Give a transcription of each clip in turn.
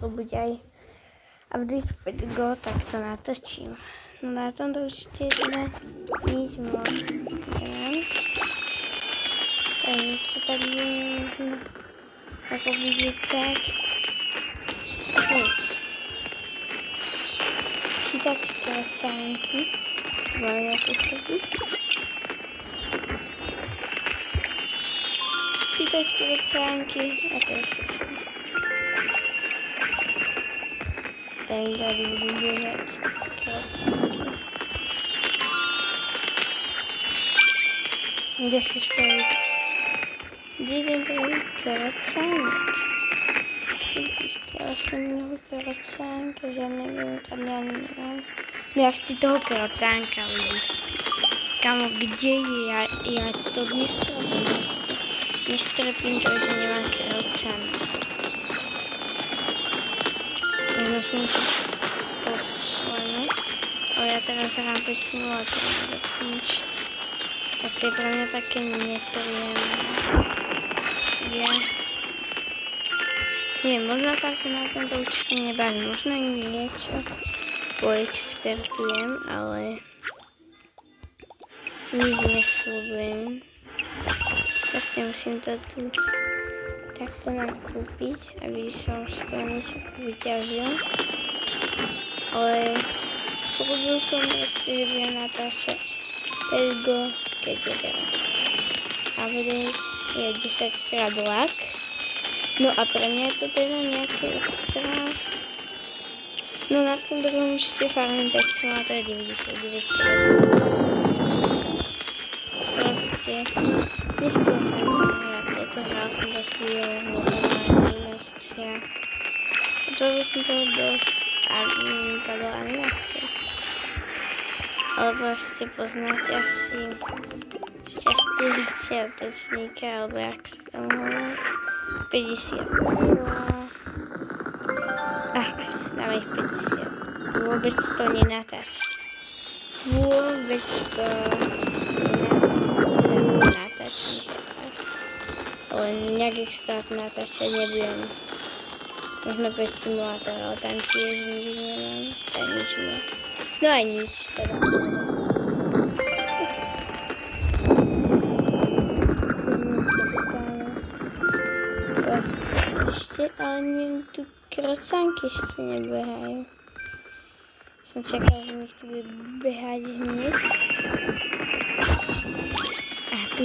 to bude aj update 5 Go, tak to natočím. No na tomto určite sme nič moc nemám. Takže čo tak možno ako vidieť tak nic. Čítači krosánky, mám nejaké chodiť. Čítať krosánky a to je všechno. Tady budu běžet krosánky. Kde se stavit? Kde jdem první krosánek? Já jsem mnoho krocánka, že nevím, tam já nemám. Já chci toho krocánka lidi. Kamo, kde je? Já to nestrpím to, že nemám krocánka. Možno si niečo pošleme, ale ja teraz hrám 5 simulátorov do nič. Tak to je pre mňa také nepríjemné. Ja neviem, možno tak na tomto určite nebavím, možno niečo poexpertujem, ale nič nesľubujem. Proste musím to tu takto nakúpiť, aby som z toho niečo vyťažil. Ale slúbil som proste, že budem natáčať 5 Go, keď je teraz update, je 10-krát lag. No a pre mňa je to teda nejaké extra. No na tom druhom určite farmím 5 simulátor 99 krát. Proste nechcel som hrať toto, hral som to chvíľu, animácia. Otvoril som toho dosť a mi vypadla animácia. Ale proste poznáte asi šťastie útočníka, alebo jak sa tam hovorí, 50. Dáme ich 50. Vôbec to nenatáča. Vôbec to natáčam teraz. Ale nejak extra natáčať nebudem. Možno 5 simulátorov, ale tam tiež nič nemám. Tam nič moc. No aj nič sa dá. Ešte, ale neviem, tu krosánky ešte nebehajú. Som čakala, že mi tu bude behať hneď. A tu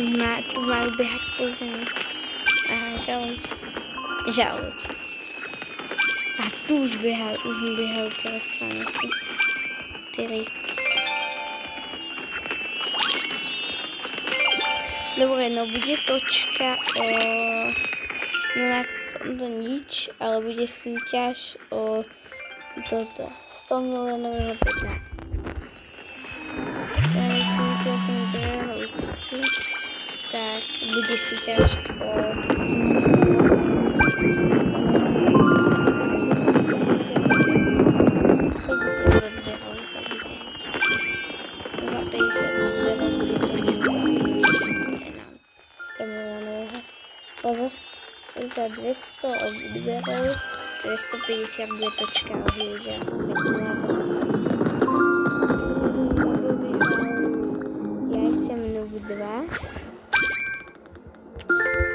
majú behať po zemi. Aha, žalúď. A tu už mi behajú krosánky. 3. Dobre, no bude točka o... No na tomto nič, ale bude súťaž o toto. 100 milionového 15. Tak, bude súťaž o... Za 50 odberov bude to nenám. 100 milionového. Za 200 odberov, 250 bude točka o ľudia. Ja chcem Noob 2.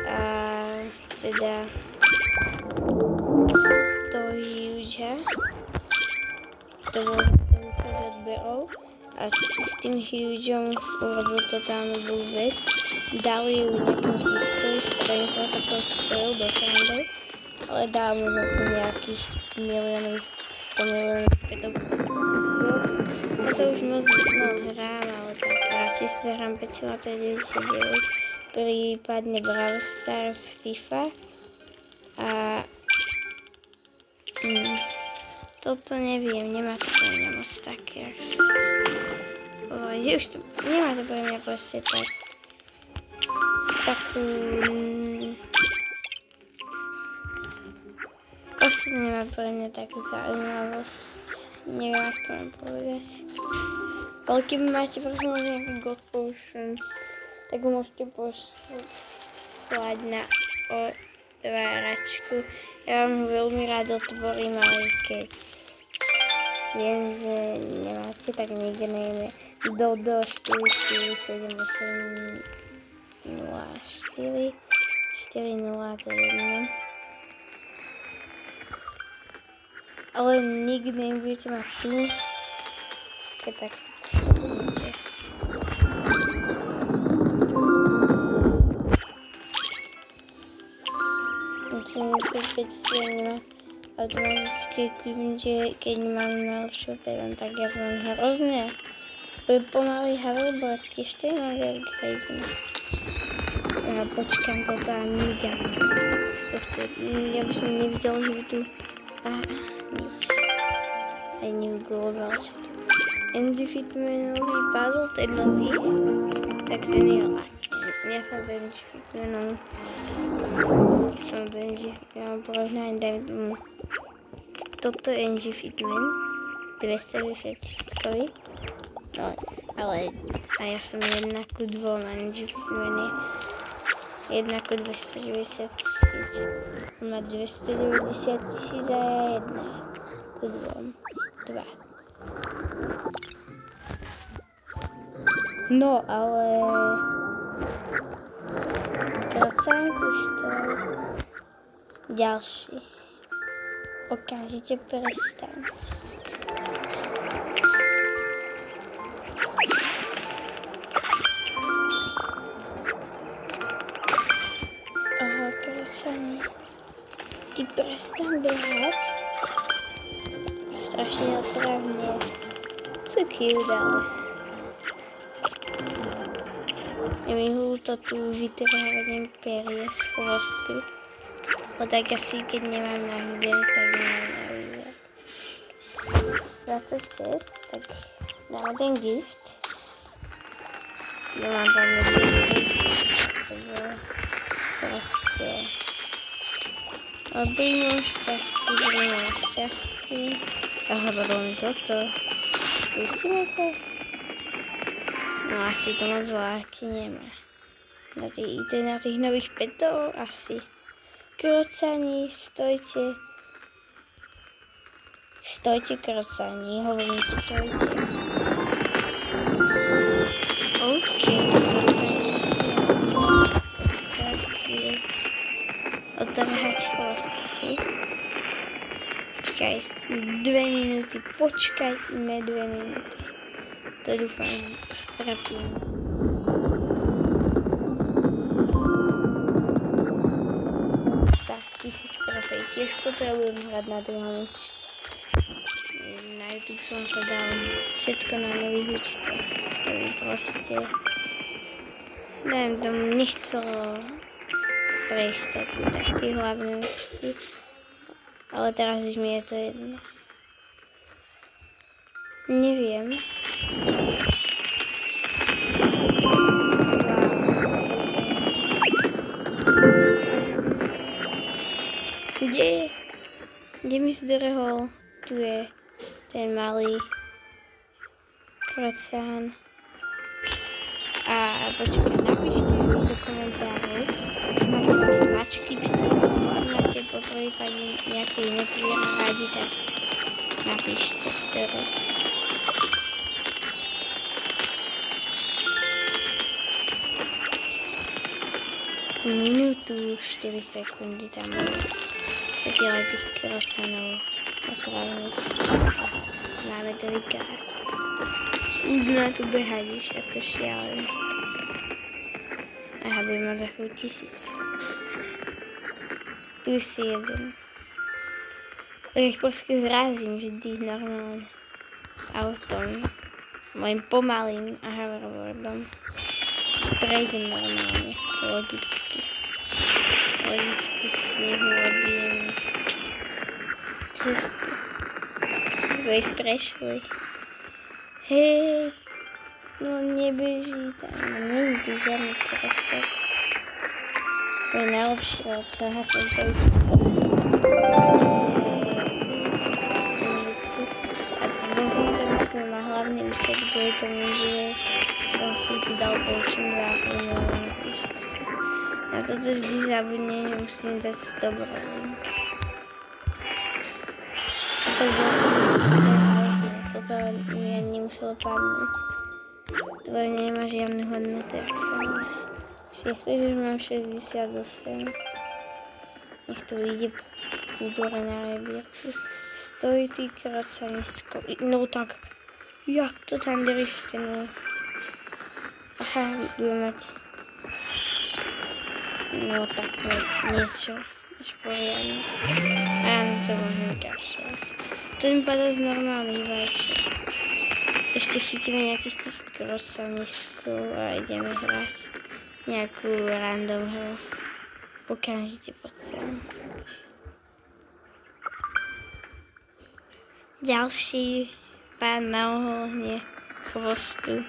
A teda to ľudia. To bolo 50 odberov. A s tým hugeom urobil totálnu blbú vec. Dali ju nejakým týpkom, s ktorým som sa pospojil do frendov, ale dal mu za to nejakých 100 miliónov spätov. A to už moc hrám, ale tak radšej si zahrám 5 simulátor 99, prípadne Brawl Stars, FIFA. A toto neviem, nemá to pre mňa moc také. Už to, nemá to pre mňa proste tak. Takú... Proste nemá pre mňa takú zaujímavosť. Neviem, ako to mám povedať. Ale keby máte prosím nejaký God Potion, tak ho môžete poslať na otváračku. Ja Ja vám veľmi rád otvorím, ale keď viem, že nemáte, tak negnejme. Dodo 44780 4 to je jedno. Ale nikdy nebudete mať tu, keď tak si spomínate. Musím myslieť, že nemá automatické kľúče, keď mám najlepšiu pedant, tak ja mám hrozné. Pomalý hoverboard, tiež to mám veľký fejdem. Ja počkám toto a nudám. Ja by som nevidel, že by tu... nič. Aj neugoval, čo tu. Andy Fitmanový puzzle, ten nový. Tak sa nehlá. Ja som s Andy Fitmanom. Ja porovnám, dajme tomu. Toto je Andy Fitman. 210 000. No, ale a ja som 1:2 Andy Fitman je 1:290 000. On má 290 000 a 1:2. 2. No, ale... Krocánku stal. Ďalší. Okamžite prestaň. Aha, krocanie. Ty prestaň behať. Strašne otravne. Sú cute, ale... Je mi húto tu vytrhávaním perie z chvostu. Bo tak asi keď nemám na výber, tak nemám na výber. 26, tak dáme ten gift. Nemám tam gift. Takže proste... Príjmem šťastí. Aha, potom toto. Skúsime to? No asi to moc láky nemá. Na tých nových petov asi. Krocani, stojte. Stojte krocani, hovorím stojte. OK, krocani. Otrhať chvostky. Počkaj, 2 minúty, počkajme 2 minúty. To dúfam, strapím. Stávky si strafej, tiež potrebujem hrať na druhom účte. Na YouTube som sa dal všetko na nových účtoch. Proste... Neviem, tomu nechcelo pre istotu, tak tie hlavné účty. Ale teraz už mi je to jedno. Neviem. Kde je? Kde mi zdrhol? Tu je ten malý krocán. A počkaj, napíšte do komentárov, máte mačky, psy, máte po prípade nejaké iné zviera rádi, tak napíšte, ktoré. Minútu 4 sekundy tam bolo. Zatiaľ tých krocánov otrávených. Máme delikát. Budú tu behať už ako šialené. Aha, budem mať za chvíľu 1000. Tu si jeden. Ja ich proste zrazím vždy normálne. Autom. Mojim pomalým hoverboardom. Prejdem normálne. Logicky. Logicky si s nich urobím cestu. Sme ich prešli. Hej, no nebeží tam, nie je tu žiadny prostor. To je najlepšie od celého tento a to zaujímavé som na hlavný účet kvôli tomu, že som si tu dal poučím 2,5 milióna píšťastí. Na toto vždy zabudnem, že musím dať 100 brovink. to hrozné. Toto mi nemuselo padnúť. To nemá žiadnu hodnotu, ak sa má. Ešte že mám 68. Nech to vyjde tu dole na rebierky. Stoj ty kracanisko. No tak, jak to tam driftnul. Aha, budem mať. No tak niečo. Až poriadne. A ja na to môžem kašľať. To mi padá z normálnych vajčiek. Ešte chytíme nejakých tých krocaniskov a ideme hrať nejakú random hru. Okamžite poď sem. Ďalší pán na ohľadne chvostu.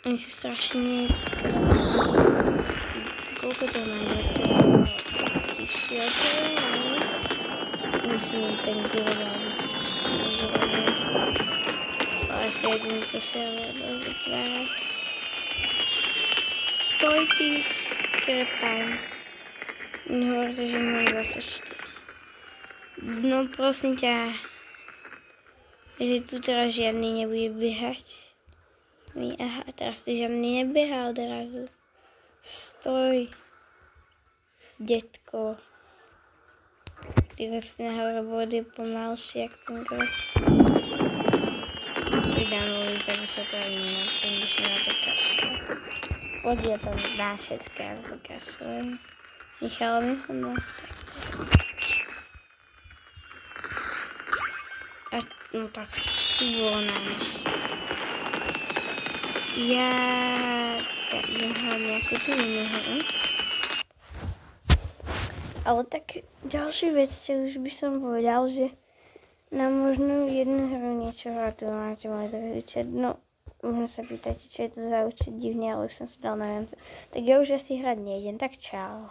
Oni sú strašne... Koľko to mám? Tých cieľov? Musím ten gurvan. Ale si jeden to server vytvárať. Stoj ty, krepán. Nehovorte, že mám 24. No prosím ťa, že tu teraz žiadny nebude behať. Aha, teraz tu žiadny nebeha odrazu. Stoj, detko. Ty vlastne hovoril je pomalšie, jak ten gros. Pridám ulic, aby sa to ani nenapím, by som na to kašľal. Poď ja tam na všetké, ale to kašľujem. Nechala mi ho, no tak. A no tak, tu bolo náš. Ja idem hľadať nejakú tú inú hru. Ale tak ďalšiu vec, čo už by som povedal, že na možno jednu hru niečo hrať, tu máte môj druhý účet. No, možno sa pýtate, čo je to za účet divne, ale už som si dal na viac. Tak ja už asi hrať nejdem, tak čau.